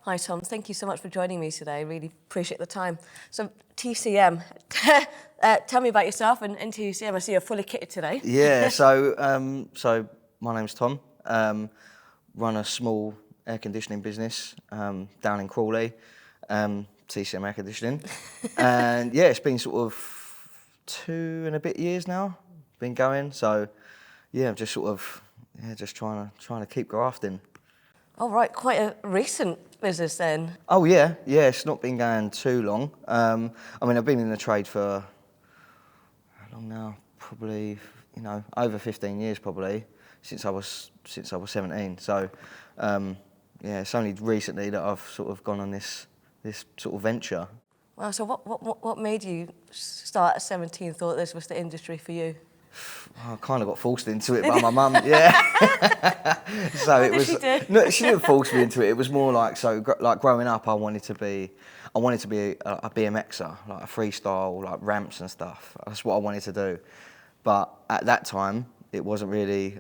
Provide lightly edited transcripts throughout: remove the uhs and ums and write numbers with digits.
Hi Tom, thank you so much for joining me today. I really appreciate the time. So TCM, tell me about yourself and TCM. I see you're fully kitted today. Yeah, so my name's Tom. Run a small air conditioning business down in Crawley, TCM Air Conditioning. And yeah, it's been sort of 2 and a bit years now, been going. So yeah, I'm just sort of just trying to keep grafting. All right, quite a recent business then. Oh yeah, it's not been going too long. I mean, I've been in the trade for how long now? Probably, over 15 years probably, since I was 17. So, yeah, it's only recently that I've sort of gone on this sort of venture. Wow, so what made you start at 17, thought this was the industry for you? I kind of got forced into it by my mum, yeah. So What did she do? No, she didn't force me into it. It was more like like growing up, I wanted to be a BMXer, like a freestyle, like ramps and stuff. That's what I wanted to do. But at that time, it wasn't really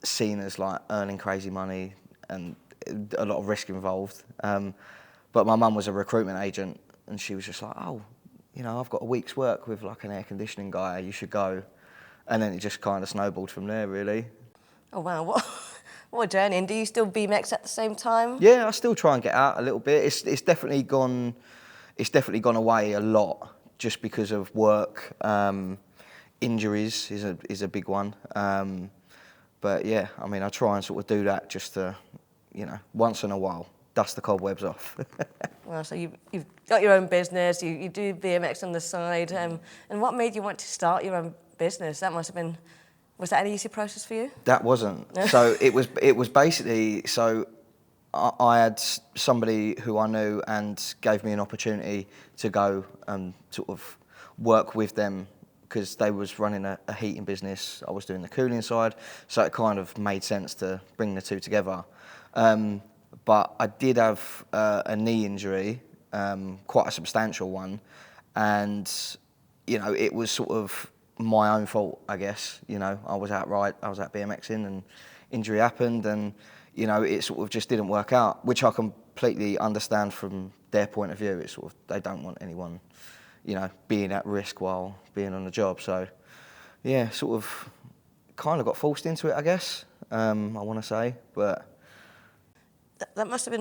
seen as like earning crazy money and a lot of risk involved. But my mum was a recruitment agent, and she was just like, oh, I've got a week's work with like an air conditioning guy. You should go. And then it just kind of snowballed from there, really. Oh wow, what a journey. And do you still BMX at the same time? Yeah, I still try and get out a little bit. It's definitely gone away a lot just because of work. Injuries is a big one. But yeah, I mean, I try and sort of do that just to, once in a while, dust the cobwebs off. Well, so you've got your own business, you do BMX on the side. And what made you want to start your own business? That must have been, was that an easy process for you? That wasn't. So it was basically, so I had somebody who I knew and gave me an opportunity to go and sort of work with them because they was running a heating business. I was doing the cooling side, so it kind of made sense to bring the two together. But I did have a knee injury, quite a substantial one, and it was sort of my own fault, I guess. I was out BMXing and injury happened, and it sort of just didn't work out, which I completely understand from their point of view. It's sort of, they don't want anyone, being at risk while being on the job. So yeah, sort of kind of got forced into it, I guess. I want to say, but That must have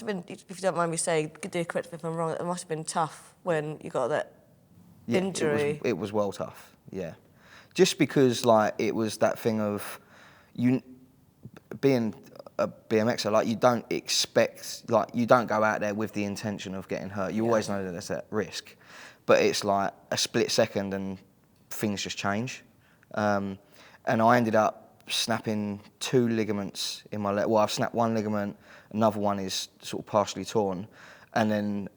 been, if you don't mind me saying, do correct me if I'm wrong, it must have been tough when you got that injury. It was well tough, yeah. Just because like it was that thing of you being a BMXer, like you don't expect, like you don't go out there with the intention of getting hurt. You always know that there's that risk, but it's like a split second and things just change. And I ended up snapping 2 ligaments in my leg. Well, I've snapped 1 ligament, another one is sort of partially torn, and then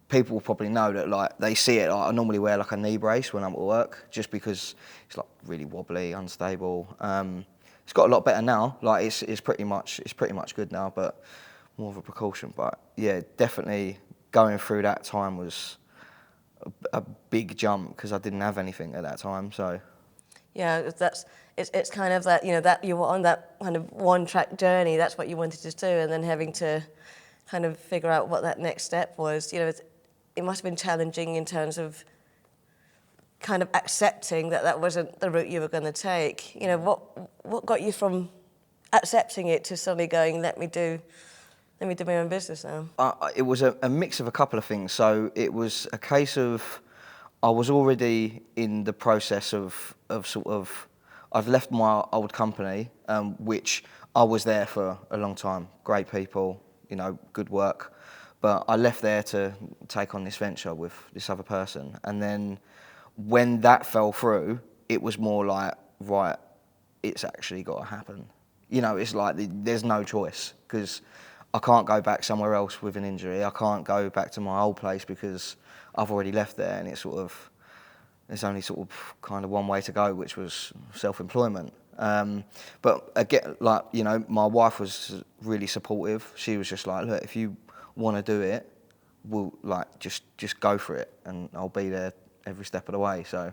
people will probably know that like they see it. Like, I normally wear like a knee brace when I'm at work, just because it's like really wobbly, unstable. It's got a lot better now. Like it's pretty much good now, but more of a precaution. But yeah, definitely going through that time was a big jump because I didn't have anything at that time. So yeah, it's kind of that that you were on that kind of one-track journey. That's what you wanted to do, and then having to kind of figure out what that next step was. It must have been challenging in terms of kind of accepting that wasn't the route you were going to take. What got you from accepting it to suddenly going, let me do my own business now? It was a mix of a couple of things. So it was a case of I was already in the process of sort of, I've left my old company, which I was there for a long time. Great people, good work. But I left there to take on this venture with this other person. And then when that fell through, it was more like, right, it's actually got to happen. It's like there's no choice because I can't go back somewhere else with an injury. I can't go back to my old place because I've already left there, and there's only sort of kind of one way to go, which was self-employment. But again, like, my wife was really supportive. She was just like, look, if you want to do it, we'll like just go for it, and I'll be there every step of the way. So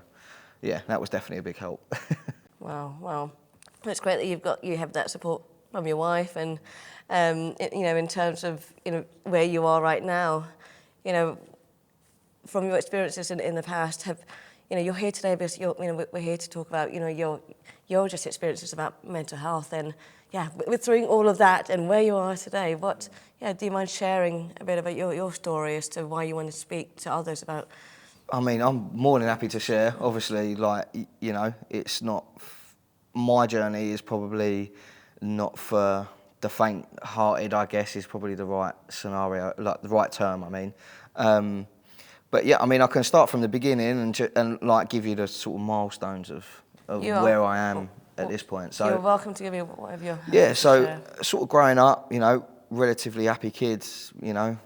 yeah, that was definitely a big help. Wow. It's great that you have that support from your wife, and you know, in terms of, you know, where you are right now, you know, from your experiences in the past, you know, you're here today because you know, we're here to talk about, you know, your just experiences about mental health, and yeah, with through all of that and where you are today, do you mind sharing a bit about your story as to why you want to speak to others about? I mean, I'm more than happy to share. Obviously, like, you know, it's not, my journey is probably not for the faint-hearted, I guess, is probably the right scenario, like the right term, I mean. But yeah, I mean, I can start from the beginning and like give you the sort of milestones of where I am at this point. So you're welcome to give me whatever you're happy yeah, to so share. sort of growing up, you know, relatively happy kids, you know.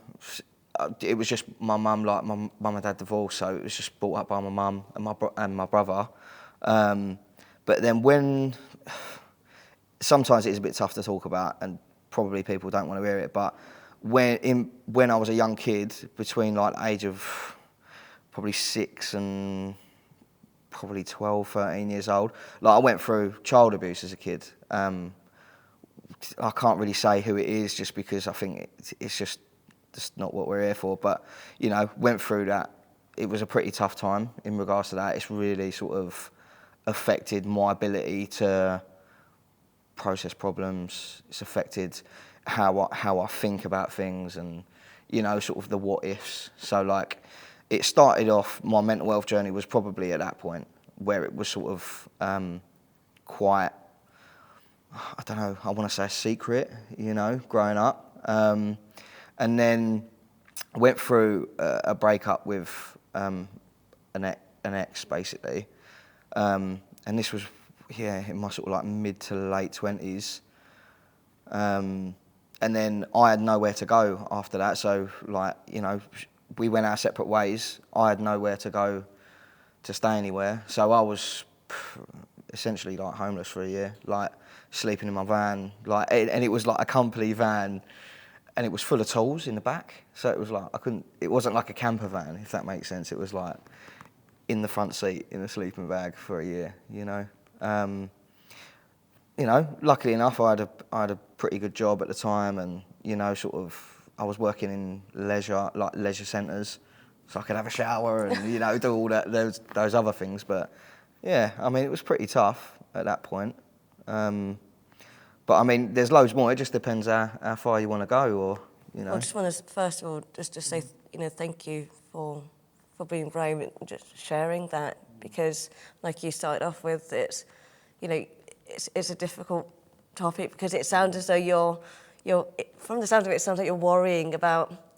It was just my mum, like my mum and dad divorced, so it was just brought up by my mum and my brother. But then when, sometimes it's a bit tough to talk about, and probably people don't want to hear it, but when I was a young kid, between like the age of probably 6 and probably 12, 13 years old, like I went through child abuse as a kid. I can't really say who it is, just because I think it's just not what we're here for. But, you know, went through that. It was a pretty tough time in regards to that. It's really sort of affected my ability to process problems. It's affected how I think about things, and, you know, sort of the what ifs. So like, it started off, my mental health journey was probably at that point where it was sort of quite, I don't know, I want to say a secret, you know, growing up. And then went through a breakup with an ex, basically. And this was, yeah, in my sort of like mid to late 20s. And then I had nowhere to go after that. So, like, you know, we went our separate ways. I had nowhere to go to stay anywhere. So I was essentially like homeless for a year, like sleeping in my van, like, and it was like a company van, and it was full of tools in the back. So it was like, it wasn't like a camper van, if that makes sense. It was like in the front seat in a sleeping bag for a year, you know. You know, luckily enough, I had a pretty good job at the time, and, you know, sort of, I was working in leisure centres, so I could have a shower and, you know, do all those other things. But yeah, I mean, it was pretty tough at that point. But I mean, there's loads more. It just depends how far you want to go, or, you know. I just want to, first of all, just to say, you know, thank you for being brave and just sharing that, because, like you started off with, it's, you know, it's a difficult topic, because it sounds as though you're from the sound of it, it sounds like you're worrying about,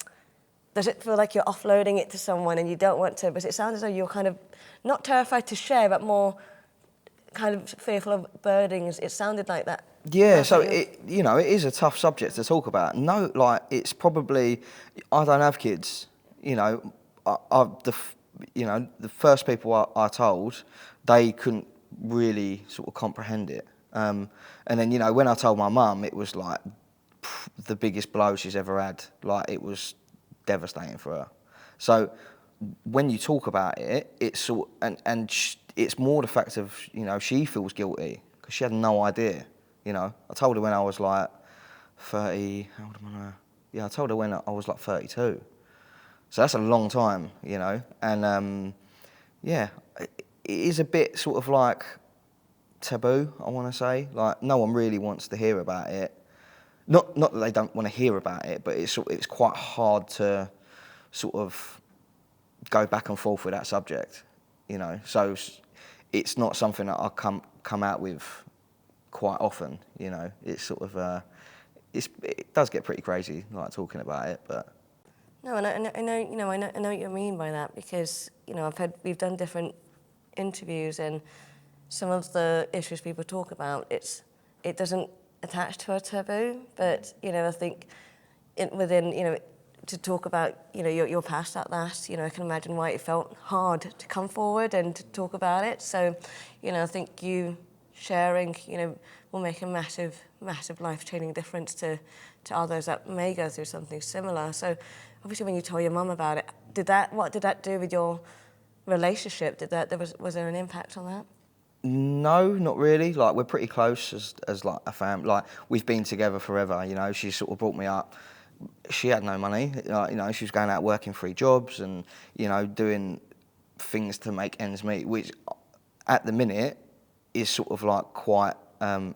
does it feel like you're offloading it to someone and you don't want to, but it sounds as though you're kind of not terrified to share, but more kind of fearful of burdening. It sounded like that. Yeah, so you know, it is a tough subject to talk about. No, like, it's probably, I don't have kids, you know. You know, the first people I told, they couldn't really sort of comprehend it. And then, you know, when I told my mum, it was like the biggest blow she's ever had. Like, it was devastating for her. So when you talk about it, it's sort, it's more the fact of, you know, she feels guilty because she had no idea. You know, I told her when I was like 30, how old am I now? Yeah, I told her when I was like 32. So that's a long time, you know. And yeah, it is a bit sort of like taboo, I want to say. Like, no one really wants to hear about it. Not that they don't want to hear about it, but it's quite hard to sort of go back and forth with that subject, you know. So it's not something that I come out with quite often, you know. It's sort of it does get pretty crazy, like, talking about it, but. No, and I know, you know, I know what you mean by that, because, you know, we've done different interviews, and some of the issues people talk about, it doesn't attach to a taboo, but, you know, I think within, you know, to talk about, you know, your past at last, you know, I can imagine why it felt hard to come forward and to talk about it. So, you know, I think you sharing, you know, will make a massive life-changing difference to others that may go through something similar. So obviously when you told your mum about it, what did that do with your relationship? Was there an impact on that? No, not really. Like, we're pretty close as like a family. Like, we've been together forever, you know. She sort of brought me up. She had no money. You know, she was going out working 3 jobs and, you know, doing things to make ends meet, which at the minute is sort of like quite,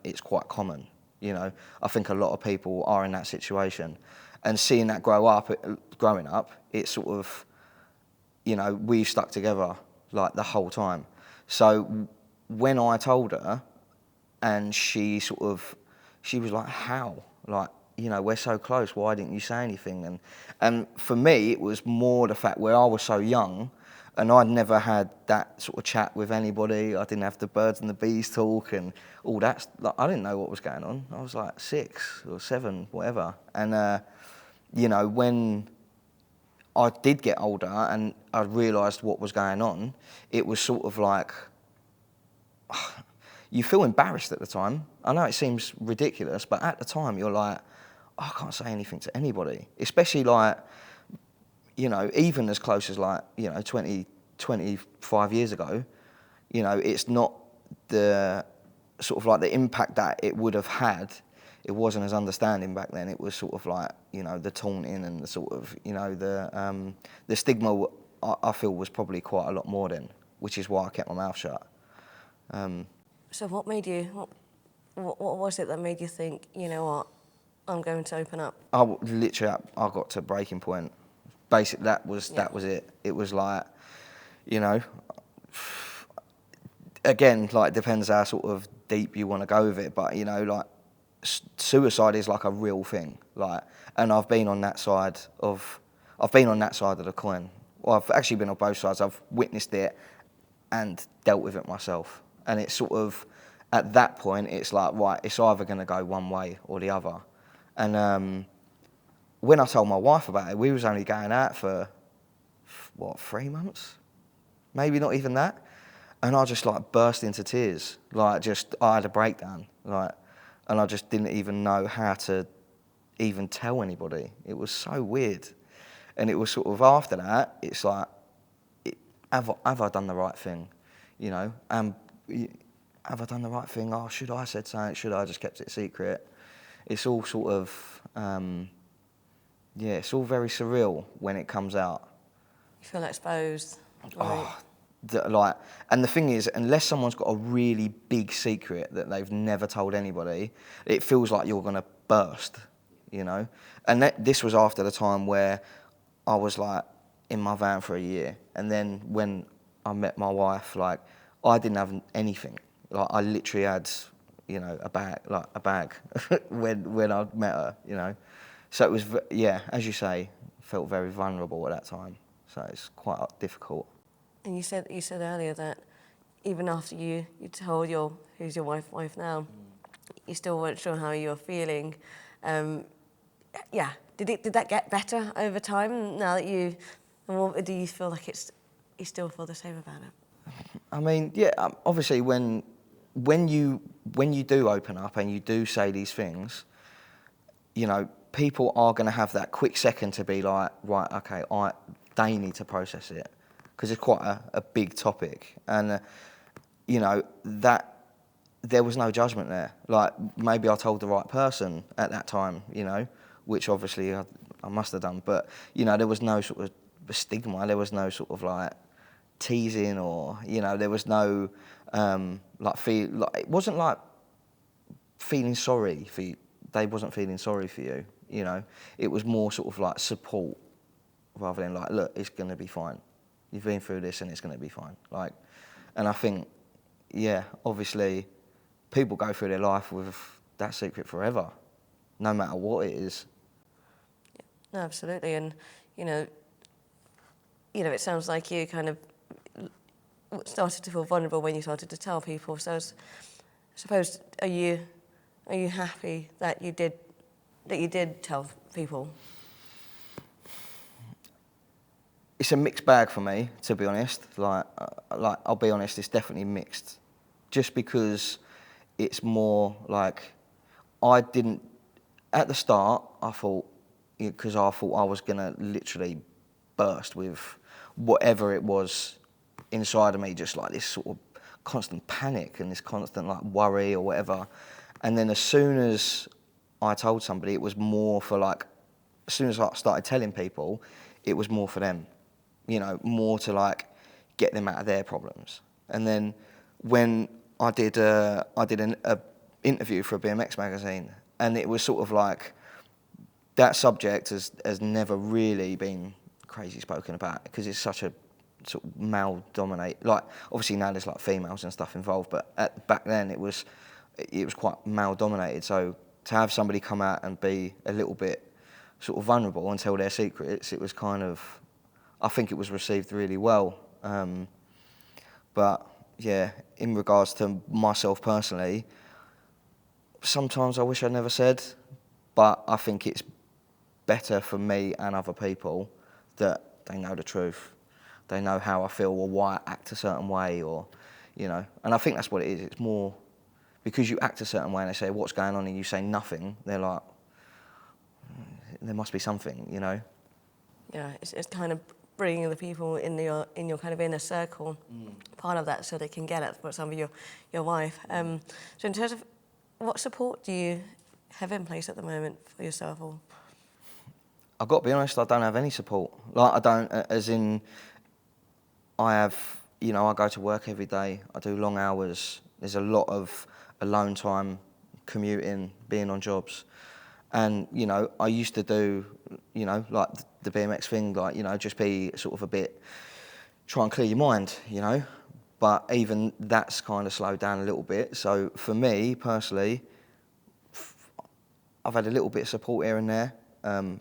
it's quite common, you know. I think a lot of people are in that situation. And seeing that growing up, it's sort of, you know, we've stuck together like the whole time. So when I told her, and she was like, how? Like, you know, we're so close, why didn't you say anything? And for me, it was more the fact where I was so young, and I'd never had that sort of chat with anybody. I didn't have the birds and the bees talk and all that. Like, I didn't know what was going on. I was like 6 or 7, whatever. And, you know, when I did get older and I realised what was going on, it was sort of like, you feel embarrassed at the time. I know it seems ridiculous, but at the time you're like, I can't say anything to anybody. Especially like, you know, even as close as like, you know, 25 years ago, you know, it's not the sort of like the impact that it would have had. It wasn't as understanding back then. It was sort of like, you know, the taunting and the sort of, you know, the stigma I feel was probably quite a lot more then, which is why I kept my mouth shut. So what made you, what was it that made you think, you know what, I'm going to open up? Literally, I got to breaking point. Basically, that was it. It was like, you know, again, like, depends how sort of deep you want to go with it, but, you know, like, suicide is like a real thing. Like, and I've been on that side of the coin. Well, I've actually been on both sides. I've witnessed it and dealt with it myself. And it's sort of, at that point, it's like, right, it's either going to go one way or the other. And when I told my wife about it, we was only going out for, what, 3 months? Maybe not even that. And I just like burst into tears. Like, I had a breakdown. Like, and I just didn't even know how to even tell anybody. It was so weird. And it was sort of after that, it's like, have I done the right thing? You know, have I done the right thing? Oh, should I have said something? Should I have just kept it secret? It's all sort of, it's all very surreal when it comes out. You feel exposed. Right? Oh, and the thing is, unless someone's got a really big secret that they've never told anybody, it feels like you're going to burst, you know? And this was after the time where I was like in my van for a year. And then when I met my wife, like, I didn't have anything. Like, I literally had, you know, a bag when I met her, you know? So it was, as you say, felt very vulnerable at that time. So it's quite difficult. And you said earlier that even after you told who's your wife now, you still weren't sure how you were feeling. Did that get better over time now that or do you feel like you still feel the same about it? I mean, obviously when you do open up and you do say these things, you know, people are going to have that quick second to be like, right, okay, they need to process it, because it's quite a big topic. And, you know, that there was no judgment there. Like, maybe I told the right person at that time, you know, which obviously I must have done. But, you know, there was no sort of stigma. There was no sort of, like, teasing or, you know, there was no, it wasn't like feeling sorry for you. They wasn't feeling sorry for you, you know. It was more sort of like support rather than like, look, it's going to be fine. You've been through this and it's going to be fine. Like, and I think, obviously people go through their life with that secret forever, no matter what it is. No, absolutely. And, you know, it sounds like you kind of started to feel vulnerable when you started to tell people. So I suppose, are you happy that you did tell people? It's a mixed bag for me, to be honest. Like I'll be honest, it's definitely mixed. Just because it's more like, at the start, I thought I was gonna literally burst with whatever it was inside of me, just like this sort of constant panic and this constant like worry or whatever. And then as soon as I told somebody, it was more for like, as soon as I started telling people, it was more for them, you know, more to like get them out of their problems. And then when I did an interview for a BMX magazine, and it was sort of like, that subject has never really been crazy spoken about because it's such a sort of male-dominated. Like obviously now there's like females and stuff involved, but back then it was quite male-dominated. So to have somebody come out and be a little bit sort of vulnerable and tell their secrets, it was kind of, I think it was received really well. But yeah, in regards to myself personally, sometimes I wish I'd never said, but I think it's better for me and other people that they know the truth. They know how I feel or why I act a certain way, or, you know. And I think that's what it is. It's more because you act a certain way and they say, what's going on? And you say nothing. They're like, there must be something, you know. Yeah, it's kind of bringing the people in your kind of inner circle, part of that, so they can get it. For example, your wife. So in terms of what support do you have in place at the moment for yourself? Or I've got to be honest, I don't have any support. Like, I don't, as in, I have, you know, I go to work every day, I do long hours, there's a lot of alone time, commuting, being on jobs. And, you know, I used to do, you know, like the BMX thing, like, you know, just be sort of a bit, try and clear your mind, you know. But even that's kind of slowed down a little bit. So for me, personally, I've had a little bit of support here and there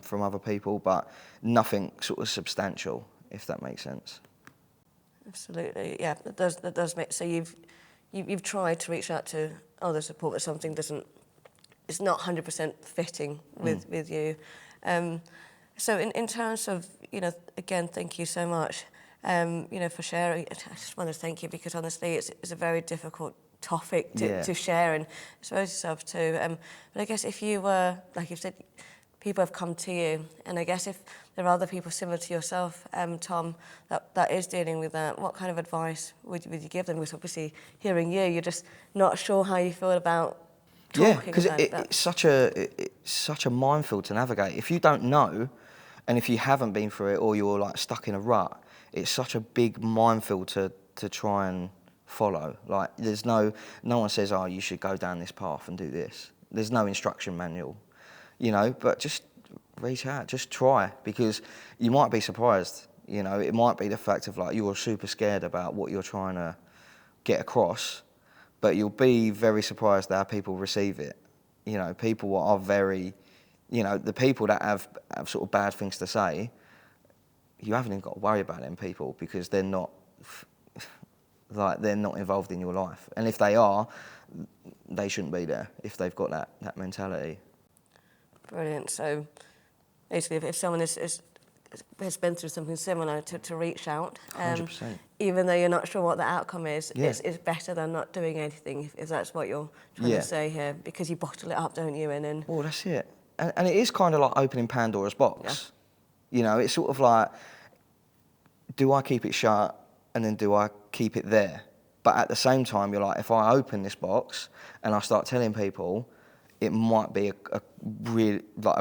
from other people, but nothing sort of substantial, if that makes sense. absolutely, yeah, that does make. So you've tried to reach out to other support, but something it's not 100% fitting with you. So in terms of, you know, again, thank you so much, you know, for sharing. I just want to thank you because honestly, it's a very difficult topic to share and expose yourself to. But I guess if you were, like you said, people have come to you, and I guess if there are other people similar to yourself, Tom, that is dealing with that, what kind of advice would you give them? Because obviously, hearing you're just not sure how you feel about talking because about it's such a minefield to navigate. If you don't know, and if you haven't been through it, or you're like stuck in a rut, it's such a big minefield to try and follow. Like, there's no one says, oh, you should go down this path and do this. There's no instruction manual, you know. But just reach out, just try, because you might be surprised. You know, it might be the fact of like you're super scared about what you're trying to get across, but you'll be very surprised at how people receive it. You know, people are very, you know, the people that have sort of bad things to say, you haven't even got to worry about them people, because they're not involved in your life. And if they are, they shouldn't be there if they've got that mentality. Brilliant. So basically, if someone has been through something similar, to reach out. 100%. Even though you're not sure what the outcome is, it's better than not doing anything, if that's what you're trying to say here, because you bottle it up, don't you? And then... Well, that's it. And it is kind of like opening Pandora's box. Yeah. You know, it's sort of like, do I keep it shut and then do I keep it there? But at the same time, you're like, if I open this box and I start telling people, it might be a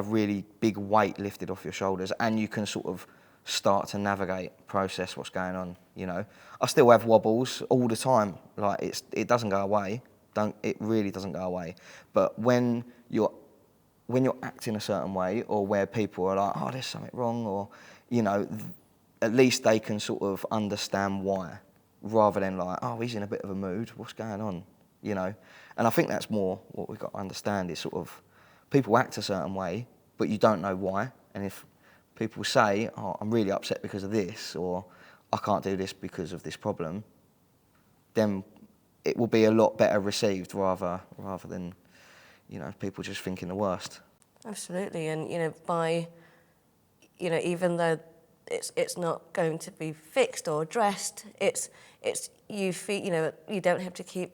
really big weight lifted off your shoulders, and you can sort of start to navigate, process what's going on. You know, I still have wobbles all the time. Like, it doesn't go away. It really doesn't go away. But when you're acting a certain way, or where people are like, oh, there's something wrong, or, you know, at least they can sort of understand why, rather than like, oh, he's in a bit of a mood, what's going on, you know? And I think that's more what we've got to understand, is sort of people act a certain way, but you don't know why. And if people say, oh, I'm really upset because of this, or I can't do this because of this problem, then it will be a lot better received, rather than, you know, people just thinking the worst. Absolutely. And, you know, even though it's not going to be fixed or addressed, it's you feel, you know, you don't have to keep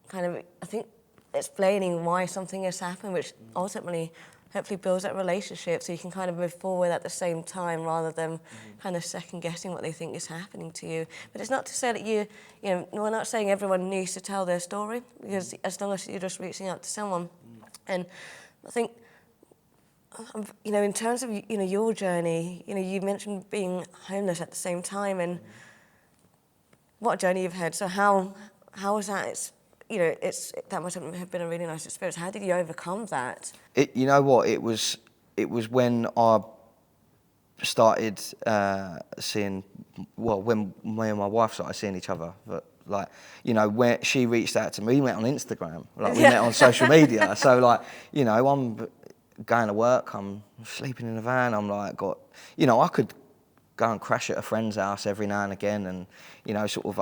kind of, I think, explaining why something has happened, which ultimately hopefully builds that relationship so you can kind of move forward at the same time rather than kind of second guessing what they think is happening to you. But it's not to say that we're not saying everyone needs to tell their story, because as long as you're just reaching out to someone. And I think, in terms of, your journey, you mentioned being homeless at the same time, and what a journey you've had. So how was that? That must have been a really nice experience. How did you overcome that? You know what? It was when I started seeing, when me and my wife started seeing each other. But when she reached out to me, we met on Instagram. We met on social media. So I'm going to work, I'm sleeping in a van, I could go and crash at a friend's house every now and again and, sort of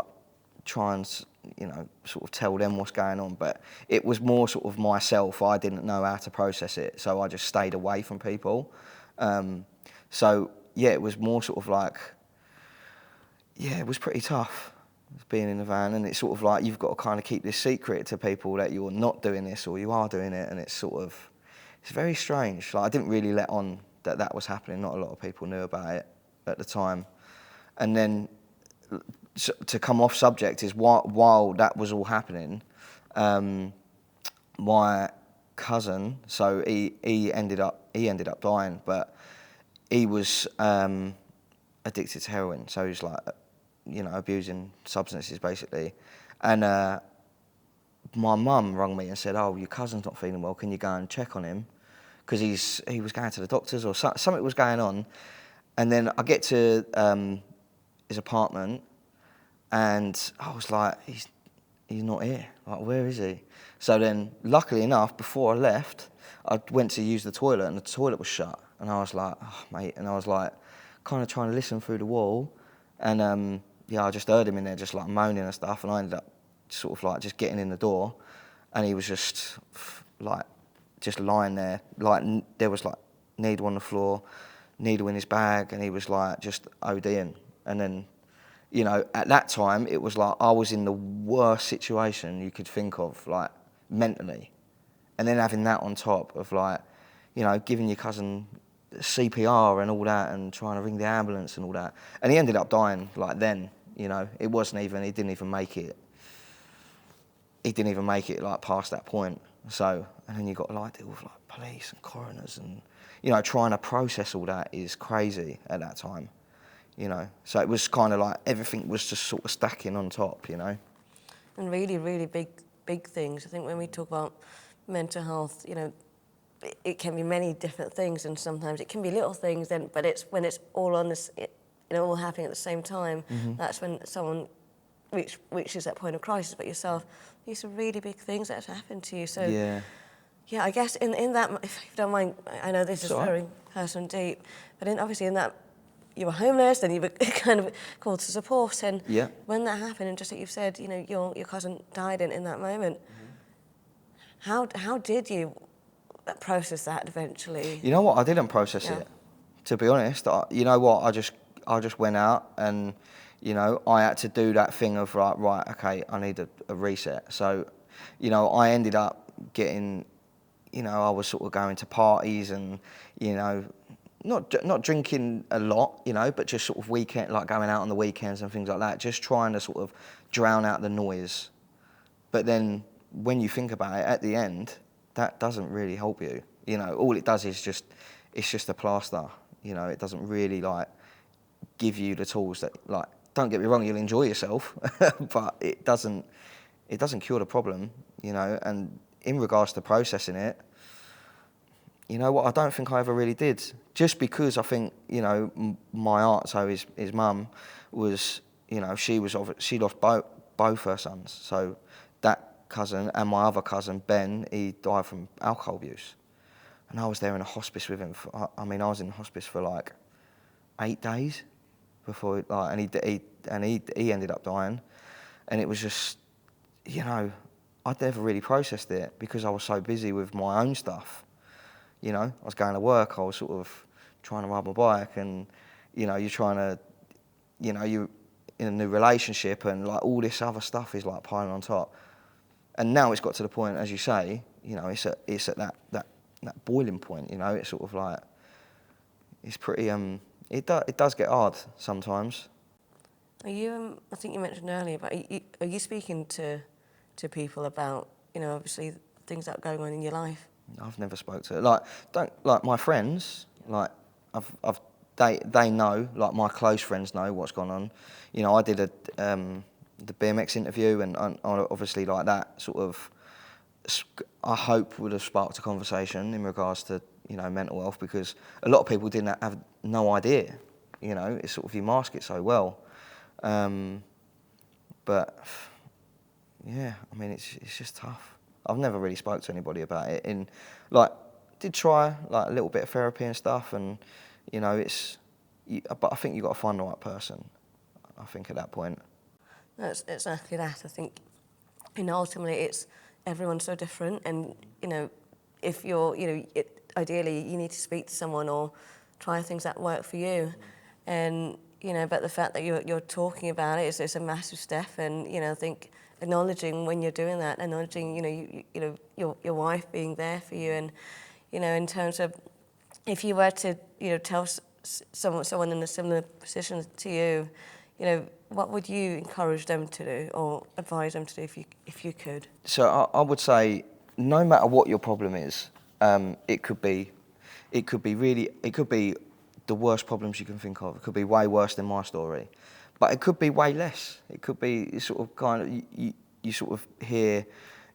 try and, sort of tell them what's going on. But it was more sort of myself. I didn't know how to process it, so I just stayed away from people. It was more sort of it was pretty tough being in the van, and it's sort of you've got to kind of keep this secret to people that you're not doing this or you are doing it, and it's very strange. I didn't really let on that was happening. Not a lot of people knew about it at the time. And then to come off subject is while that was all happening, my cousin, so he ended up dying, but he was addicted to heroin, so he was abusing substances basically. And my mum rang me and said, "Oh, your cousin's not feeling well, can you go and check on him?" Because he was going to the doctors or something was going on. And then I get to his apartment, and I was like, he's not here. Where is he? So then, luckily enough, before I left, I went to use the toilet, and the toilet was shut. And I was like, "Oh, mate," and I was kind of trying to listen through the wall, and I just heard him in there just moaning and stuff, and I ended up sort of just getting in the door, and he was just just lying there, there was needle on the floor, needle in his bag, and he was just ODing. And then, at that time, it was I was in the worst situation you could think of, mentally. And then having that on top of giving your cousin CPR and all that, and trying to ring the ambulance and all that. And he ended up dying then, it wasn't even, he didn't even make it past that point. So, and then you've got to deal with police and coroners, and trying to process all that is crazy at that time. So it was kind of everything was just sort of stacking on top. And really, really big things. I think when we talk about mental health, it can be many different things, and sometimes it can be little things. But it's when it's all on this, all happening at the same time. Mm-hmm. That's when someone reaches that point of crisis. But yourself, these are really big things that have happened to you. So yeah, I guess in that, if you don't mind, I know this is very personal and deep, but obviously in that, you were homeless, and you were kind of called to support, and when that happened, and just like you've said, your cousin died in that moment. Mm-hmm. How did you process that eventually? You know what? I didn't process it, to be honest. You know what? I just went out, and I had to do that thing of right, okay, I need a reset. So, I ended up getting, I was sort of going to parties and, not drinking a lot, but just sort of going out on the weekends and things like that, just trying to sort of drown out the noise. But then when you think about it, at the end, that doesn't really help you. All it does is it's just a plaster. It doesn't really give you the tools that don't get me wrong, you'll enjoy yourself, but it doesn't cure the problem, and in regards to processing it, you know what, I don't think I ever really did. Just because I think, my aunt, so his mum, was, she lost both her sons. So that cousin and my other cousin, Ben, he died from alcohol abuse. And I was there in a hospice with him. I was in hospice for 8 days before, and he ended up dying. And it was just, I'd never really processed it because I was so busy with my own stuff. I was going to work, I was sort of trying to ride my bike, and, you're trying to, you're in a new relationship, and all this other stuff is piling on top. And now it's got to the point, as you say, it's at that that boiling point. You know, it's sort of like it's pretty. It does get hard sometimes. Are you? I think you mentioned earlier, but are you speaking to people about, you know, obviously things that are going on in your life? I've never spoke to like my friends, like they know, like my close friends know what's gone on. You know, I did the BMX interview, and obviously like that sort of I hope would have sparked a conversation in regards to, you know, mental health, because a lot of people didn't have no idea. You know, it's sort of you mask it so well, but yeah, I mean it's just tough. I've never really spoke to anybody about it. Like, did try like a little bit of therapy and stuff, and you know, but I think you got to find the right person. I think at that point. That's exactly that. I think, you know, ultimately it's everyone's so different, and you know, if you're, you know, ideally you need to speak to someone or try things that work for you, and you know, but the fact that you're talking about it is a massive step, and you know, I think acknowledging when you're doing that, acknowledging, you know, you know, your wife being there for you, and you know, in terms of if you were to, you know, tell someone in a similar position to you, you know, what would you encourage them to do or advise them to do if you could? So I would say, no matter what your problem is, it could be the worst problems you can think of. It could be way worse than my story, but it could be way less. It could be sort of kind of you sort of hear,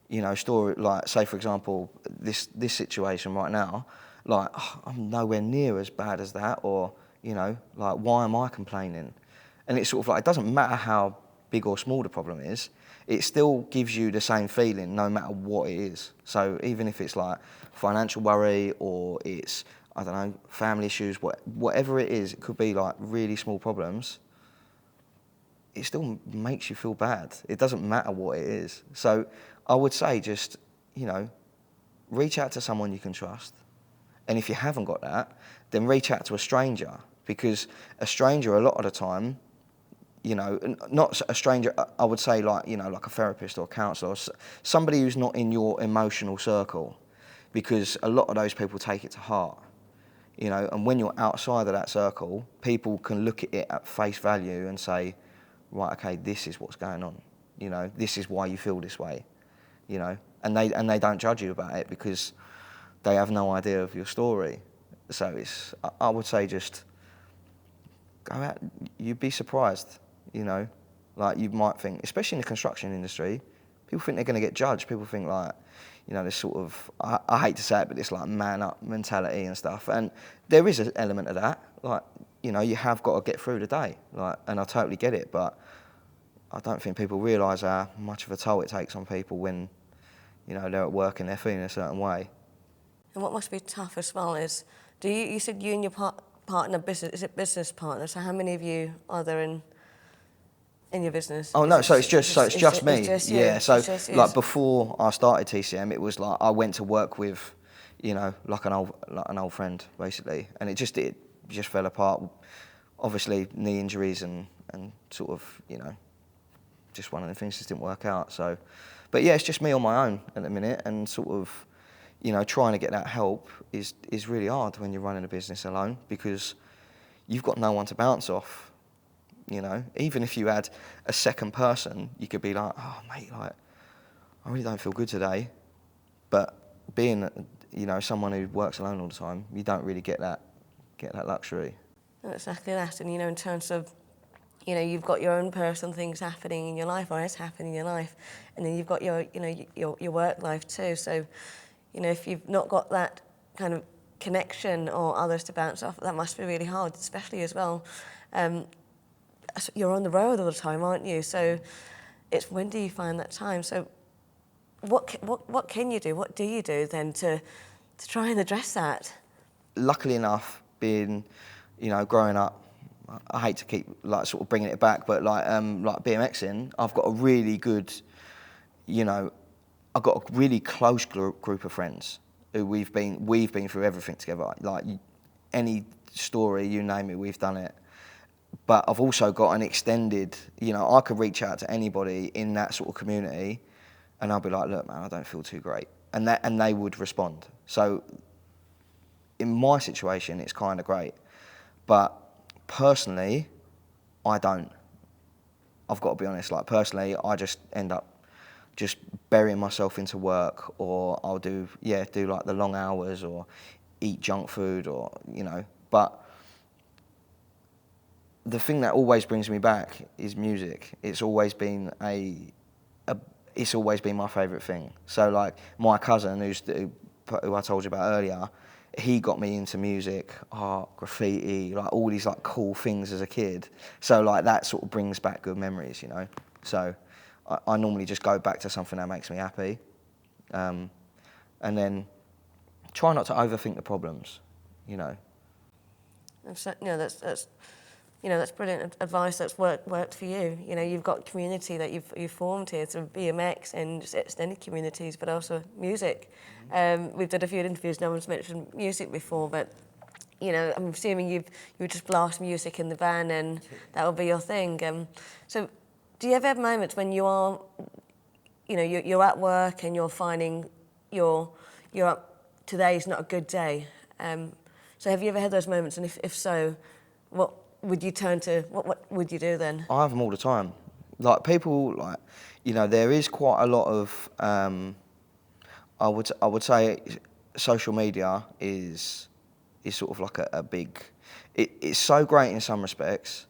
you know, story like, say for example, this situation right now, like, oh, I'm nowhere near as bad as that, or you know, like, why am I complaining? And it's sort of like, it doesn't matter how big or small the problem is, it still gives you the same feeling no matter what it is. So even if it's like financial worry, or it's, I don't know, family issues, whatever it is, it could be like really small problems, it still makes you feel bad. It doesn't matter what it is. So I would say just, you know, reach out to someone you can trust. And if you haven't got that, then reach out to a stranger, because a stranger a lot of the time, you know, not a stranger, I would say like, you know, like a therapist or a counsellor, somebody who's not in your emotional circle, because a lot of those people take it to heart, you know, and when you're outside of that circle, people can look at it at face value and say, right, okay, this is what's going on, you know, this is why you feel this way, you know, and they don't judge you about it because they have no idea of your story. So I would say just go out, you'd be surprised. You know, like you might think, especially in the construction industry, people think they're going to get judged. People think like, you know, this sort of, I hate to say it, but this like man up mentality and stuff. And there is an element of that. Like, you know, you have got to get through the day. Like, and I totally get it, but I don't think people realise how much of a toll it takes on people when, you know, they're at work and they're feeling a certain way. And what must be tough as well is, you said you and your partner, is it business partner? So how many of you are there in your business? Oh no, so it's just me. It's just you. Yeah, so It's just you. like before I started TCM, it was like I went to work with, you know, like an old friend basically, and it just fell apart. Obviously knee injuries and sort of, you know, just one of the things just didn't work out. So, but yeah, it's just me on my own at the minute, and sort of, you know, trying to get that help is really hard when you're running a business alone, because you've got no one to bounce off. You know, even if you had a second person, you could be like, oh mate, like, I really don't feel good today. But being, you know, someone who works alone all the time, you don't really get that luxury. Exactly that. And you know, in terms of, you know, you've got your own personal things happening in your life, or is happening in your life, and then you've got your, you know, your work life too. So, you know, if you've not got that kind of connection or others to bounce off, that must be really hard, especially as well. You're on the road all the time, aren't you? So it's, when do you find that time? So what can you do? What do you do then to try and address that? Luckily enough, being, you know, growing up, I hate to keep like sort of bringing it back, but like BMXing, I've got a really good, you know, I've got a really close group of friends who we've been through everything together. Like any story, you name it, we've done it. But I've also got an extended, you know, I could reach out to anybody in that sort of community and I'll be like, look man, I don't feel too great. And they would respond. So in my situation, it's kind of great. But personally, I don't. I've got to be honest. Like personally, I just end up just burying myself into work, or I'll do like the long hours, or eat junk food, or But the thing that always brings me back is music. It's always been it's always been my favourite thing. So like my cousin, who I told you about earlier, he got me into music, art, graffiti, like all these like cool things as a kid. So like that sort of brings back good memories, So I normally just go back to something that makes me happy, and then try not to overthink the problems, So, that's brilliant advice. That's worked for you. You've got community that you've formed here through BMX and just extended communities, but also music. We've done a few interviews. No one's mentioned music before, but I'm assuming you would just blast music in the van and that will be your thing. So, do you ever have moments when you are, you're at work and you're finding you're up, today's not a good day? So, have you ever had those moments? And if so, what would you turn to? What would you do then? I have them all the time. Like people, there is quite a lot of. I would say, social media is sort of like a big. It's so great in some respects,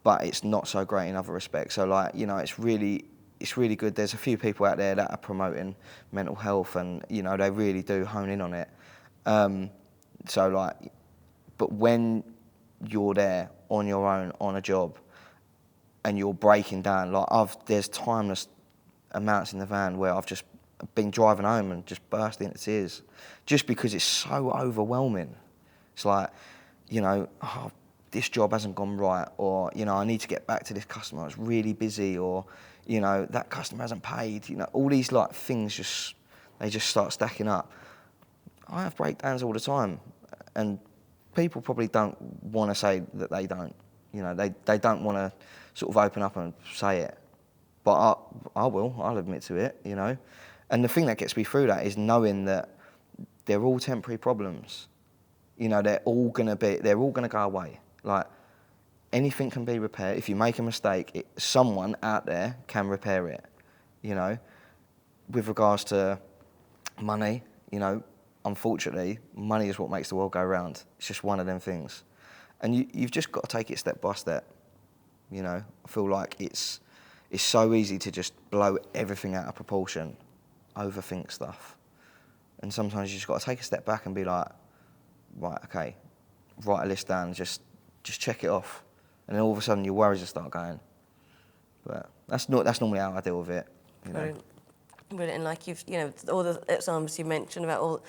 but it's not so great in other respects. So it's really good. There's a few people out there that are promoting mental health, and they really do hone in on it. But when you're there on your own on a job and you're breaking down, there's timeless amounts in the van where I've just been driving home and just burst into tears just because it's so overwhelming. It's like, this job hasn't gone right, or I need to get back to this customer, it's really busy, or that customer hasn't paid. All these things just start stacking up. I have breakdowns all the time, and people probably don't want to say that they don't. They don't want to sort of open up and say it. But I'll admit to it, And the thing that gets me through that is knowing that they're all temporary problems. They're all gonna go away. Like, anything can be repaired. If you make a mistake, someone out there can repair it, With regards to money, unfortunately, money is what makes the world go round. It's just one of them things. And you've just got to take it step by step. I feel like it's so easy to just blow everything out of proportion, overthink stuff. And sometimes you just got to take a step back and be like, right, okay, write a list down, just check it off. And then all of a sudden your worries will start going. But that's normally how I deal with it. Brilliant. And like all the examples you mentioned about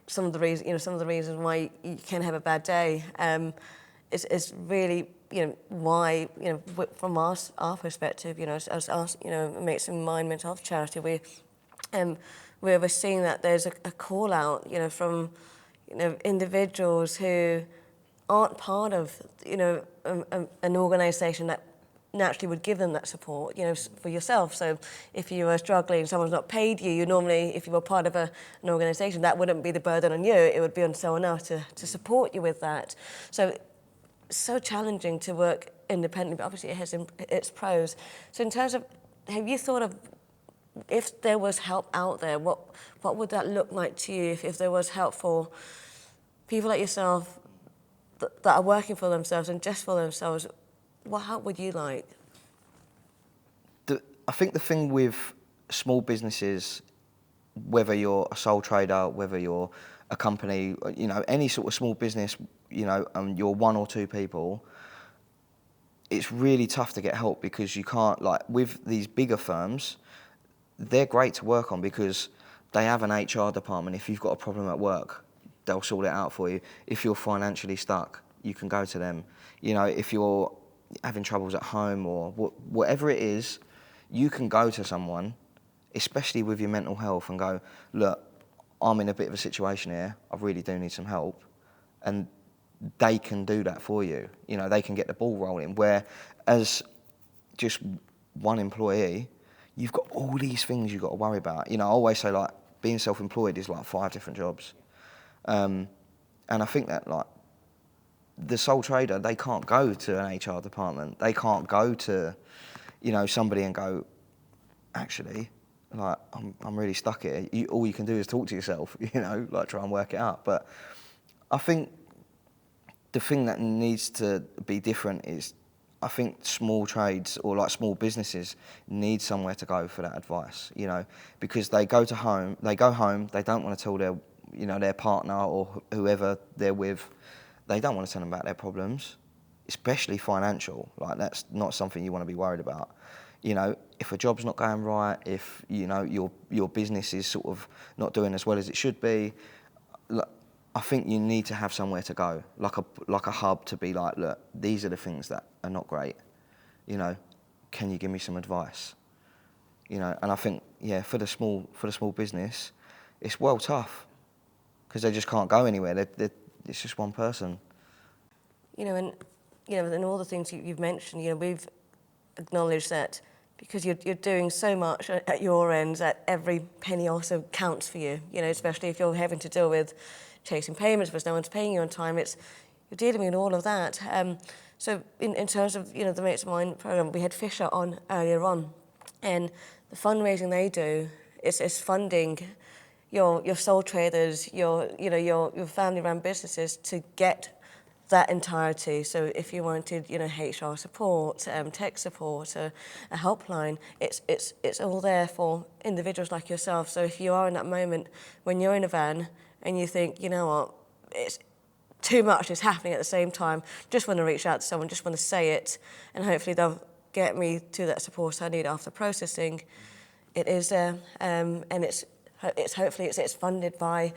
some of the reasons why you can have a bad day, is really why from our perspective, as us Mates in Mind mental health charity, we're seeing that there's a call out from individuals who aren't part of an organisation that naturally would give them that support, for yourself. So if you are struggling, someone's not paid you, you normally, if you were part of an organisation, that wouldn't be the burden on you, it would be on someone else to support you with that. So it's so challenging to work independently, but obviously it has its pros. So in terms of, have you thought of, if there was help out there, what would that look like to you if there was help for people like yourself that are working for themselves and just for themselves? What help would you like? I think the thing with small businesses, whether you're a sole trader, whether you're a company, any sort of small business, you're one or two people, it's really tough to get help because you can't, with these bigger firms, they're great to work on because they have an HR department. If you've got a problem at work, they'll sort it out for you. If you're financially stuck, you can go to them. If you're having troubles at home or whatever it is, you can go to someone, especially with your mental health, and go, look, I'm in a bit of a situation here, I really do need some help. And they can do that for you. They can get the ball rolling. Where as just one employee, you've got all these things you've got to worry about. I always say, being self-employed is 5 different jobs. And I think that, like, the sole trader, they can't go to an HR department. They can't go to, somebody and go, actually, like, I'm really stuck here. All you can do is talk to yourself, like, try and work it out. But I think the thing that needs to be different is, I think small trades or like small businesses need somewhere to go for that advice, because they go home, they don't want to tell their partner or whoever they're with, they don't want to tell them about their problems, especially financial. Like, that's not something you want to be worried about. If a job's not going right, if, your business is sort of not doing as well as it should be, I think you need to have somewhere to go, like a hub to be like, look, these are the things that are not great. Can you give me some advice? And I think, for the small business, it's well tough because they just can't go anywhere. It's just one person. And and all the things you've mentioned, we've acknowledged that because you're doing so much at your end that every penny also counts for you. Especially if you're having to deal with chasing payments because no one's paying you on time. You're dealing with all of that. So in terms of the Mates of Mine program, we had Fischer on earlier on, and the fundraising they do is funding your sole traders, your family-run businesses to get that entirety. So if you wanted, HR support, tech support, a helpline, it's all there for individuals like yourself. So if you are in that moment when you're in a van and you think, it's too much is happening at the same time, just want to reach out to someone, just want to say it, and hopefully they'll get me to that support I need after processing. It is there, and it's hopefully it's funded by,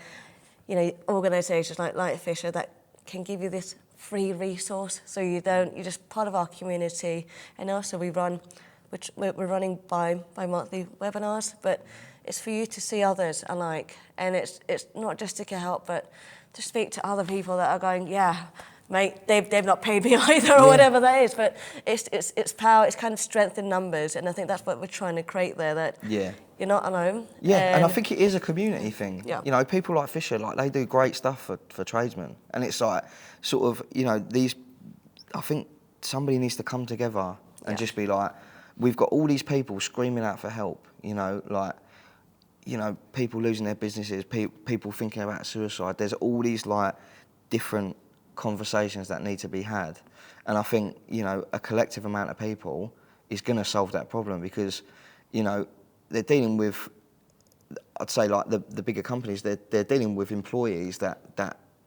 organisations like Fischer that can give you this free resource, so you're just part of our community. And also we're running bi-monthly webinars, but it's for you to see others alike, and it's not just to get help, but to speak to other people that are going, yeah, mate, they've not paid me either, or whatever that is. But it's power, it's kind of strength in numbers, and I think that's what we're trying to create there. That you're not alone. Yeah, and I think it is a community thing. Yeah. People like Fischer, like, they do great stuff for tradesmen, and it's like sort of these. I think somebody needs to come together and just be like, we've got all these people screaming out for help. People losing their businesses, people thinking about suicide. There's all these like different conversations that need to be had, and I think a collective amount of people is going to solve that problem, because they're dealing with, I'd say, like the bigger companies, they're dealing with employees that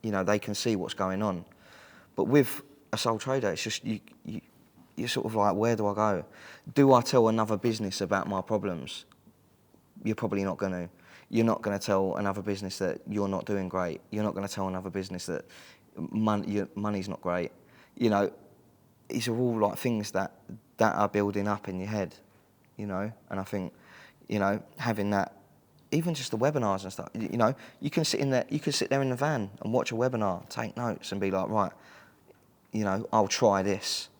they can see what's going on, but with a sole trader, it's just you're sort of like, where do I go? Do I tell another business about my problems? You're probably not going to. You're not going to tell another business that you're not doing great. You're not going to tell another business that your money's not great. These are all like things that are building up in your head, and I think, having that, even just the webinars and stuff, you can sit there in the van and watch a webinar, take notes, and be like, right, I'll try this.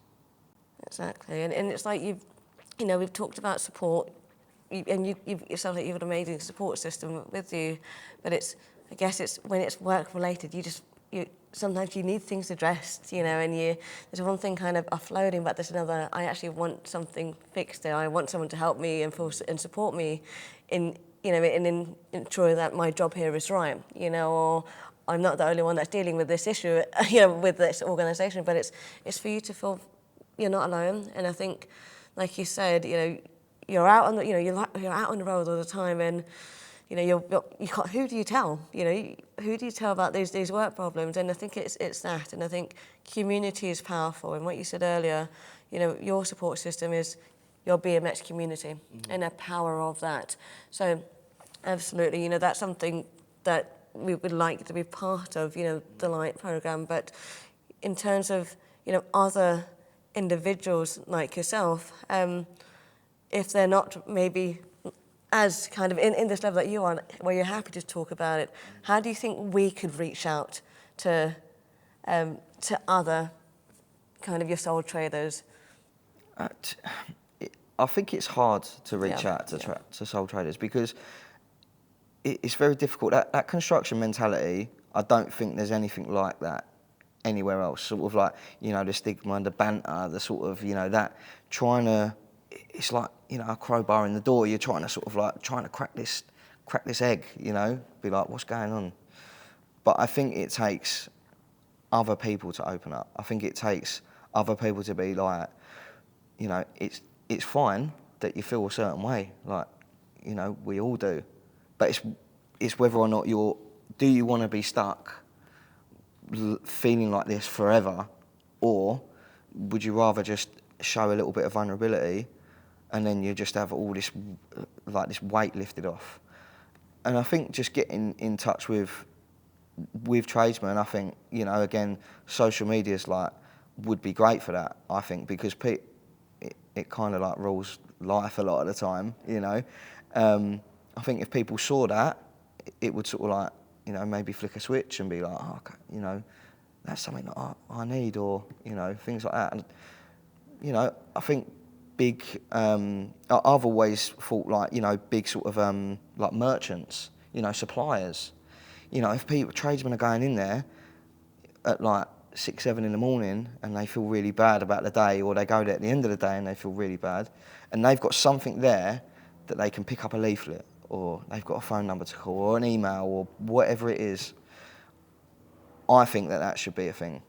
Exactly, and it's like we've talked about support. And it sounds like you have an amazing support system with you, but I guess it's when it's work related, sometimes you need things addressed, and there's one thing kind of offloading, but there's another, I actually want something fixed, and I want someone to help me and support me in ensuring that my job here is right, or I'm not the only one that's dealing with this issue, with this organisation, but it's for you to feel you're not alone. And I think, like you said, you're out on you're out on the road all the time, and you can't. Who do you tell? Who do you tell about these work problems? And I think it's that, and I think community is powerful. And what you said earlier, your support system is your BMX community, and the power of that. So, absolutely, that's something that we would like to be part of, the Light program. But in terms of other individuals like yourself. If they're not maybe as kind of in this level that you are, where you're happy to talk about it, how do you think we could reach out to other kind of your sole traders? I think it's hard to reach out to sole traders, because it's very difficult. That construction mentality, I don't think there's anything like that anywhere else. Sort of like, you know, the stigma and the banter, the sort of, you know, that trying to, it's like, you know, a crowbar in the door. You're trying to sort of like, trying to crack this egg, you know, be like, what's going on? But I think it takes other people to open up. I think it takes other people to be like, you know, it's fine that you feel a certain way. Like, you know, we all do. But it's whether or not do you want to be stuck feeling like this forever, or would you rather just show a little bit of vulnerability and then you just have all this, like, this weight lifted off? And I think just getting in touch with tradesmen, I think, you know, again, social media's like, would be great for that, I think, because it kind of like rules life a lot of the time, you know. I think if people saw that, it would sort of like, you know, maybe flick a switch and be like, oh, okay, you know, that's something that I need, or, you know, things like that. And, you know, I think big, I've always thought like, you know, big sort of like merchants, you know, suppliers. You know, if tradesmen are going in there at like 6, 7 in the morning and they feel really bad about the day, or they go there at the end of the day and they feel really bad, and they've got something there that they can pick up a leaflet, or they've got a phone number to call, or an email, or whatever it is, I think that should be a thing.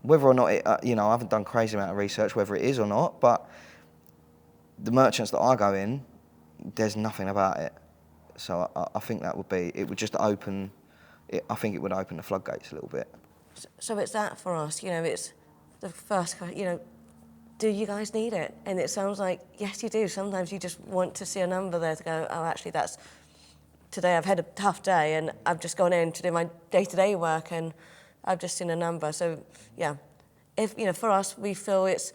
Whether or not it, you know, I haven't done crazy amount of research whether it is or not, but the merchants that I go in, there's nothing about it. So I think it would just open, I think it would open the floodgates a little bit. So it's that for us, you know, it's the first, you know, do you guys need it? And it sounds like, yes, you do. Sometimes you just want to see a number there to go, oh, actually, today I've had a tough day and I've just gone in to do my day-to-day work and I've just seen a number. So, yeah, if, you know, for us, we feel it's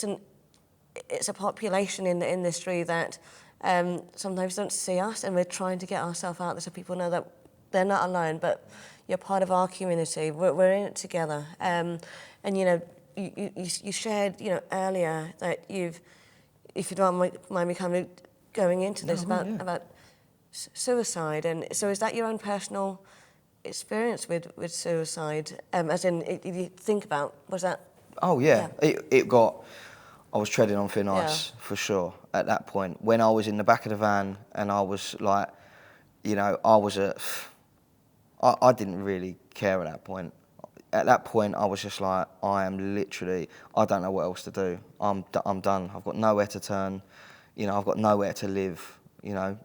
a population in the industry that sometimes don't see us, and we're trying to get ourselves out there so people know that they're not alone, but you're part of our community. We're in it together. And, you know, you shared, you know, earlier that if you don't mind me kind of going into this about suicide. And so is that your own personal experience with suicide? As in, you think about, was that? Oh, yeah. I was treading on thin ice, for sure, at that point. When I was in the back of the van and I was like, you know, I didn't really care at that point. At that point, I was just like, I don't know what else to do. I'm done. I've got nowhere to turn. You know, I've got nowhere to live. You know,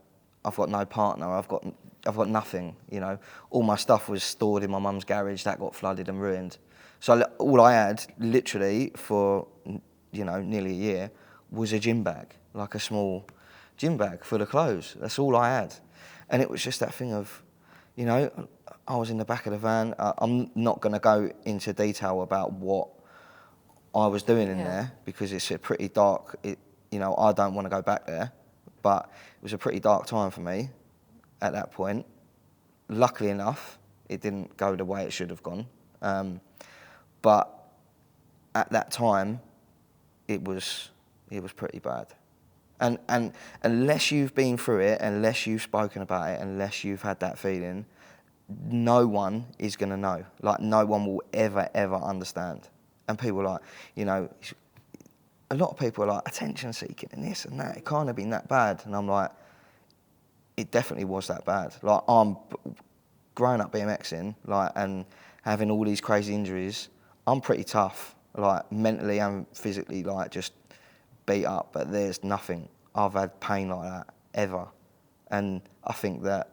I've got no partner. I've got nothing. You know, all my stuff was stored in my mum's garage. That got flooded and ruined. So all I had, literally, for, you know, nearly a year, was a gym bag, like a small gym bag full of clothes. That's all I had. And it was just that thing of, you know, I was in the back of the van. I'm not going to go into detail about what I was doing in there, because it's a pretty dark, you know, I don't want to go back there. But it was a pretty dark time for me at that point. Luckily enough, it didn't go the way it should have gone. But at that time, it was pretty bad. And unless you've been through it, unless you've spoken about it, unless you've had that feeling, no one is going to know. Like, no one will ever understand. And people are like, you know, a lot of people are like, attention seeking and this and that. It can't have been that bad. And I'm like, it definitely was that bad. Like, I'm growing up BMXing, like, and having all these crazy injuries. I'm pretty tough, like, mentally and physically, like, just beat up. But there's nothing I've had pain like that ever. And I think that,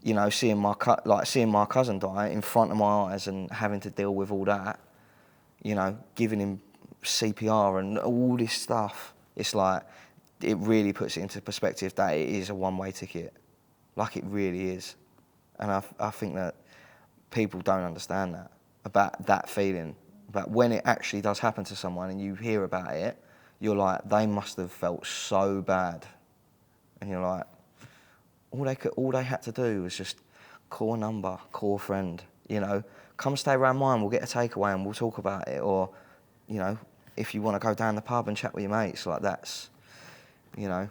you know, seeing my cousin die in front of my eyes and having to deal with all that, you know, giving him CPR and all this stuff, it's like, it really puts it into perspective that it is a one-way ticket. Like, it really is. And I think that people don't understand that, about that feeling. But when it actually does happen to someone and you hear about it, you're like, they must have felt so bad. And you're like, all they had to do was just call a number, call a friend, you know, come stay around mine, we'll get a takeaway and we'll talk about it. Or, you know, if you want to go down the pub and chat with your mates, like, that's, you know,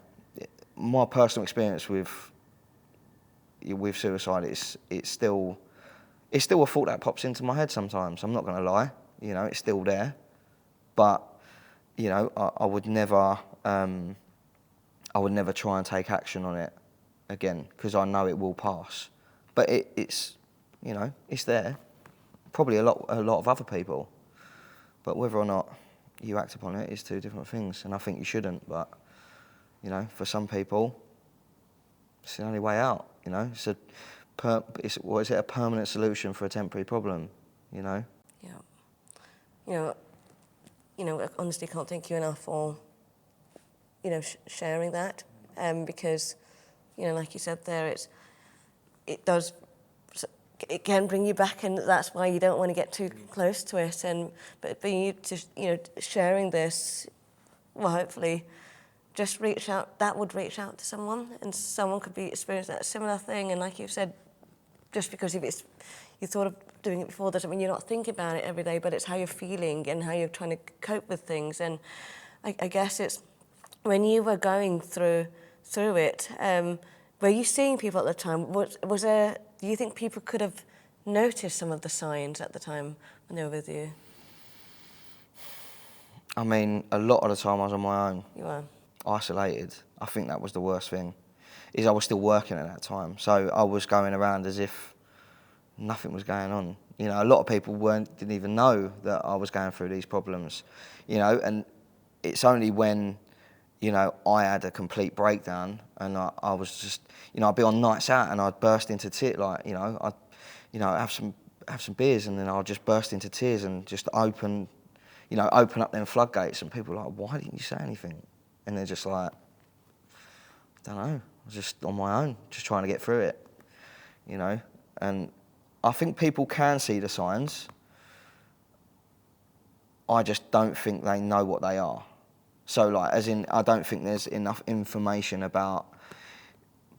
my personal experience with suicide, it's still, it's still a thought that pops into my head sometimes. I'm not going to lie. You know, it's still there. But, you know, I would never try and take action on it again, because I know it will pass. But it's, you know, it's there. Probably a lot of other people. But whether or not you act upon it is two different things. And I think you shouldn't. But, you know, for some people, it's the only way out. You know, it's a permanent solution for a temporary problem? You know. Yeah. I honestly can't thank you enough for, sharing that, because, like you said there, it can bring you back, and that's why you don't want to get too close to it. But for you to, sharing this, well, hopefully, just reach out. That would reach out to someone, and someone could be experiencing that similar thing. And like you said, just because you thought of doing it before doesn't mean you're not thinking about it every day, but it's how you're feeling and how you're trying to cope with things. And I guess it's when you were going through it, were you seeing people at the time? Was there? Do you think people could have noticed some of the signs at the time when they were with you? I mean, a lot of the time I was on my own. You were? Isolated. I think that was the worst thing, is I was still working at that time. So I was going around as if nothing was going on. You know, a lot of people didn't even know that I was going through these problems, and it's only when, I had a complete breakdown and I was just, I'd be on nights out and I'd burst into tears, I'd have some beers and then I'd just burst into tears and just open up them floodgates, and people were like, why didn't you say anything? And they're just like, I don't know, I was just on my own, just trying to get through it, and I think people can see the signs. I just don't think they know what they are. So, I don't think there's enough information about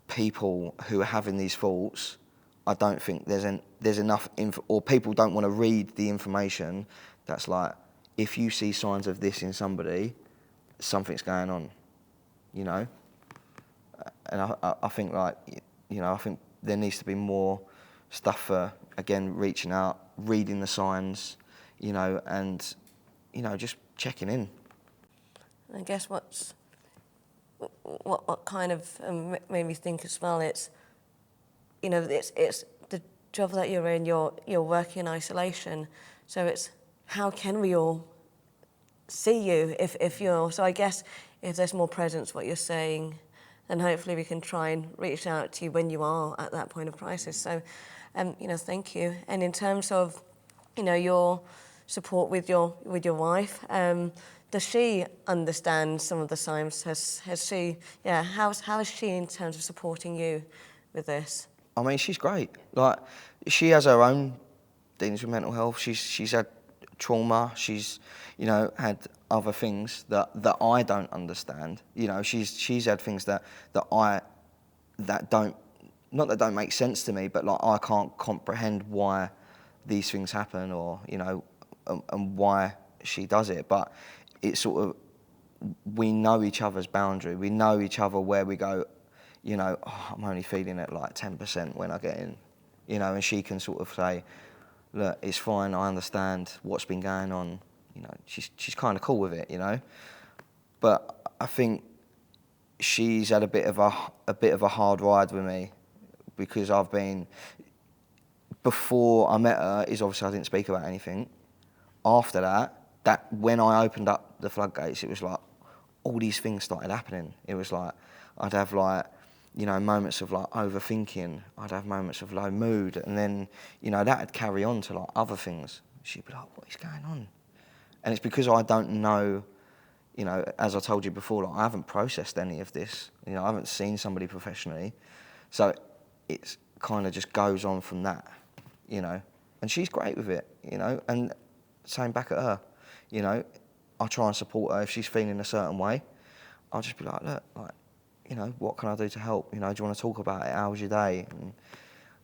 people who are having these thoughts. I don't think there's enough or people don't want to read the information that's like, if you see signs of this in somebody, something's going on, And I think I think there needs to be more stuff for, again, reaching out, reading the signs, and, just checking in. I guess what kind of made me think as well, it's the job that you're in, you're working in isolation, so it's how can we all see you if you're, so I guess if there's more presence, what you're saying, then hopefully we can try and reach out to you when you are at that point of crisis. So, thank you. And in terms of, your support with your wife, does she understand some of the signs? Has she? Yeah. How is she in terms of supporting you with this? I mean, she's great. She has her own dealings with mental health. She's had trauma. She's, had other things that I don't understand. She's had things that don't make sense to me, but I can't comprehend why these things happen, or and why she does it. But it's sort of, we know each other's boundary. We know each other where we go, I'm only feeling at 10% when I get in, and she can sort of say, look, it's fine, I understand what's been going on. She's kind of cool with it, But I think she's had a bit of a hard ride with me, because before I met her, is obviously I didn't speak about anything. After that when I opened up the floodgates, it was like all these things started happening. It was like I'd have moments of overthinking. I'd have moments of low mood, and then that'd carry on to other things. She'd be like, "What is going on?" And it's because I don't know. As I told you before, I haven't processed any of this. I haven't seen somebody professionally, so it's kind of just goes on from that. And she's great with it. And same back at her. I try and support her if she's feeling a certain way. I'll just be like, look, what can I do to help? Do you want to talk about it? How was your day? And,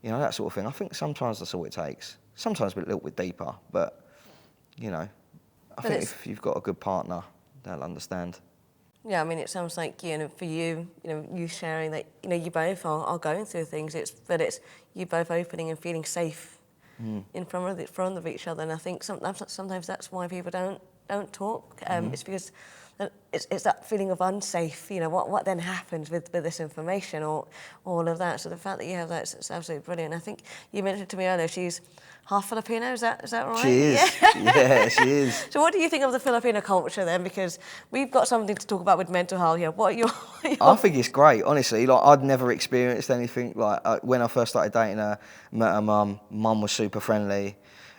that sort of thing. I think sometimes that's all it takes. Sometimes a little bit deeper, but, I think if you've got a good partner, they'll understand. Yeah, I mean, it sounds like, for you, you sharing that, you both are going through things, but it's you both opening and feeling safe in front of each other. And I think sometimes that's why people don't talk. It's because it's that feeling of unsafe. You know, what then happens with this information or all of that. So the fact that you have that is absolutely brilliant. I think you mentioned to me earlier she's half Filipino. Is that right? She is. Yeah, she is. So what do you think of the Filipino culture then? Because we've got something to talk about with mental health here. What are your I think it's great, honestly. Like, I'd never experienced anything like when I first started dating her. Met her mum. Mum was super friendly,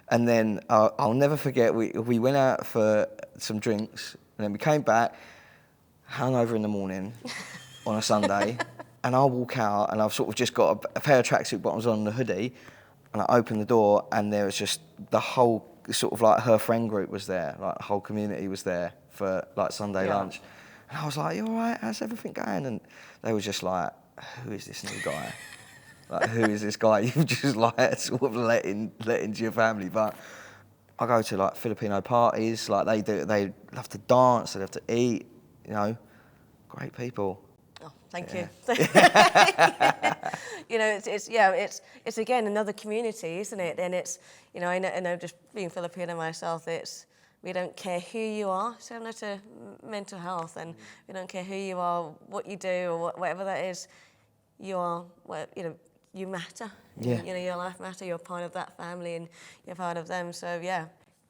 and then I'll never forget. We went out for some drinks, and then we came back, hungover in the morning, on a Sunday, and I walk out, and I've sort of just got a pair of tracksuit bottoms on and a hoodie, and I open the door, and there was just the whole sort of like her friend group was there, like the whole community was there for like Sunday lunch. And I was like, "You all right? How's everything going?" And they were just like, "Who is this new guy? Like, who is this guy you've just like sort of let into your family?" But I go to like Filipino parties, like they love to dance, they love to eat, you know, great people. Oh, thank you. You know, it's again another community, isn't it? And it's, you know, I know just being Filipino myself, we don't care who you are, similar to mental health, and we don't care who you are, what you do, or whatever that is. You are, you know, you matter. Yeah. You know, your life matter. You're part of that family, and you're part of them. So yeah,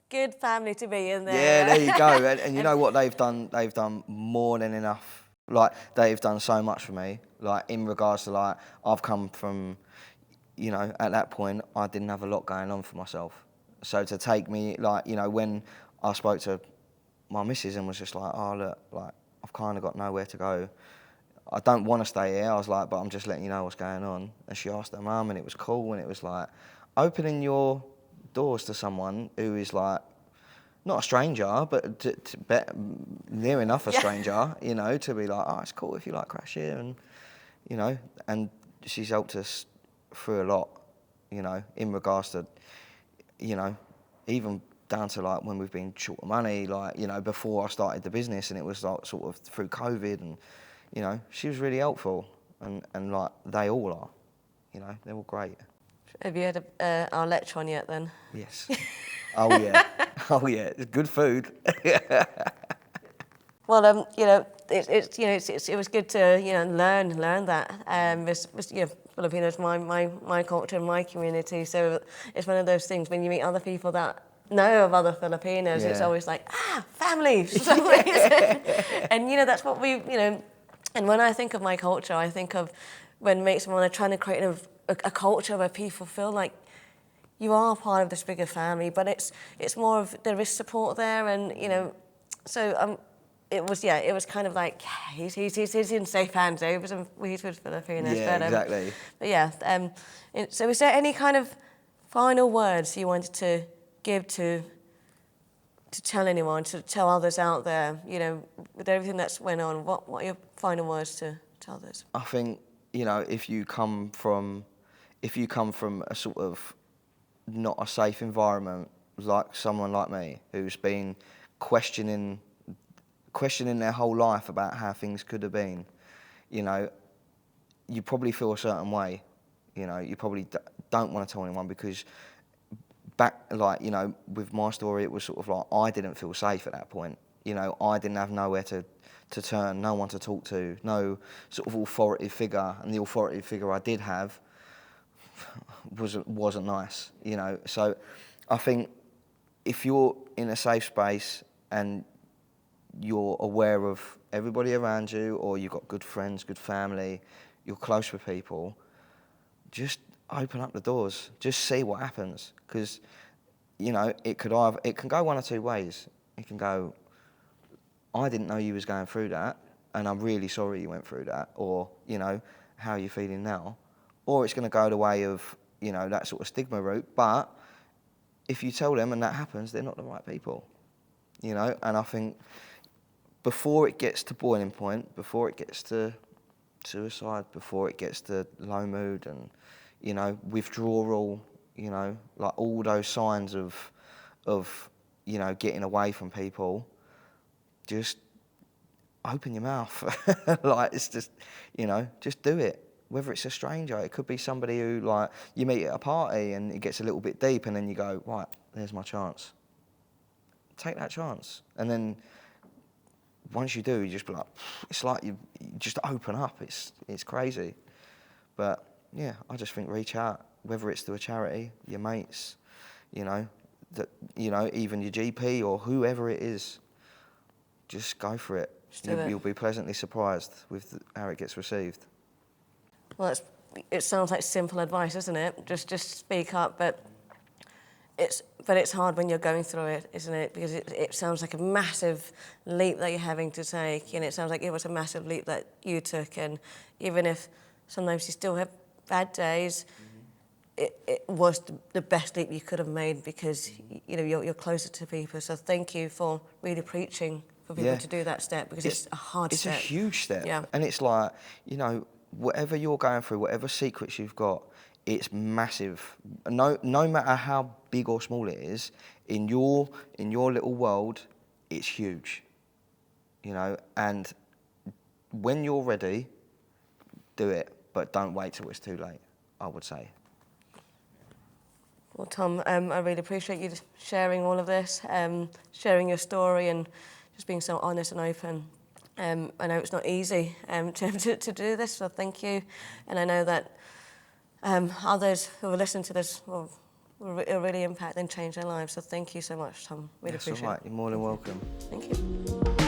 good family to be in there. Yeah, there you go. And you know what they've done? They've done more than enough. Like, they've done so much for me. Like, in regards to, like, I've come from, you know, at that point, I didn't have a lot going on for myself. So to take me, like, you know, when I spoke to my missus and was just like, "Oh, look, like, I've kind of got nowhere to go. I don't want to stay here." I was like, "But I'm just letting you know what's going on." And she asked her mum, and it was cool, and it was like opening your doors to someone who is like not a stranger, but near enough a stranger, you know, to be like, "Oh, it's cool if you like crash here," and you know, and she's helped us through a lot, you know, in regards to, you know, even down to like when we've been short of money, like, you know, before I started the business, and it was like sort of through COVID, and you know, she was really helpful, and like they all are, you know, they're all great. Have you had our lecture on yet then? Yes. Oh yeah. Oh yeah. It's good food. Well, you know, it was good to, you know, learn that. You know, Filipinos, my culture, and my community. So it's one of those things when you meet other people that know of other Filipinos, it's always like, family. And you know, that's what we, you know. And when I think of my culture, I think of when mates and I are trying to create a culture where people feel like you are part of this bigger family, but it's more of there is support there, and you know, so it was kind of like he's in safe hands. He's with Filipinos. Yeah, exactly. But yeah, so is there any kind of final words you wanted to give to tell anyone, to tell others out there, you know, with everything that's went on, what are your final words to others? I think, you know, if you come from a sort of not a safe environment, like someone like me, who's been questioning their whole life about how things could have been, you know, you probably feel a certain way. You know, you probably don't want to tell anyone because back, like, you know, with my story, it was sort of like I didn't feel safe at that point. You know, I didn't have nowhere to turn, no one to talk to, no sort of authority figure, and the authority figure I did have wasn't nice, you know. So I think if you're in a safe space and you're aware of everybody around you, or you've got good friends, good family, you're close with people, just open up the doors. Just see what happens, because you know it can go one or two ways. It can go, "I didn't know you was going through that, and I'm really sorry you went through that," or, you know, "How are you feeling now?" Or it's going to go the way of, you know, that sort of stigma route. But if you tell them and that happens, they're not the right people, you know. And I think before it gets to boiling point, before it gets to suicide, before it gets to low mood and, you know, withdrawal, you know, like all those signs of you know, getting away from people, just open your mouth. Like, it's just, you know, just do it. whether it's a stranger, it could be somebody who, like, you meet at a party and it gets a little bit deep and then you go, right, there's my chance. Take that chance. And then once you do, you just be like, it's like you just open up. It's crazy. But yeah, I just think reach out, whether it's to a charity, your mates, you know, even your GP or whoever it is, just go for it. You'll be pleasantly surprised with how it gets received. Well, it sounds like simple advice, isn't it? Just speak up, but it's hard when you're going through it, isn't it? Because it sounds like a massive leap that you're having to take, and it sounds like it was a massive leap that you took. And even if sometimes you still have bad days, it was the best leap you could have made, because you know you're closer to people. So thank you for really preaching for people to do that step, because it's a hard step. It's a huge step. Yeah. And it's like, you know, whatever you're going through, whatever secrets you've got, it's massive. No matter how big or small it is, in your little world, it's huge. You know, and when you're ready, do it, but don't wait till it's too late, I would say. Well, Tom, I really appreciate you sharing all of this, sharing your story and just being so honest and open. I know it's not easy to do this, so thank you. And I know that others who will listen to this will really impact and change their lives. So thank you so much, Tom. Really appreciate it. That's all right. You're more than welcome. Thank you.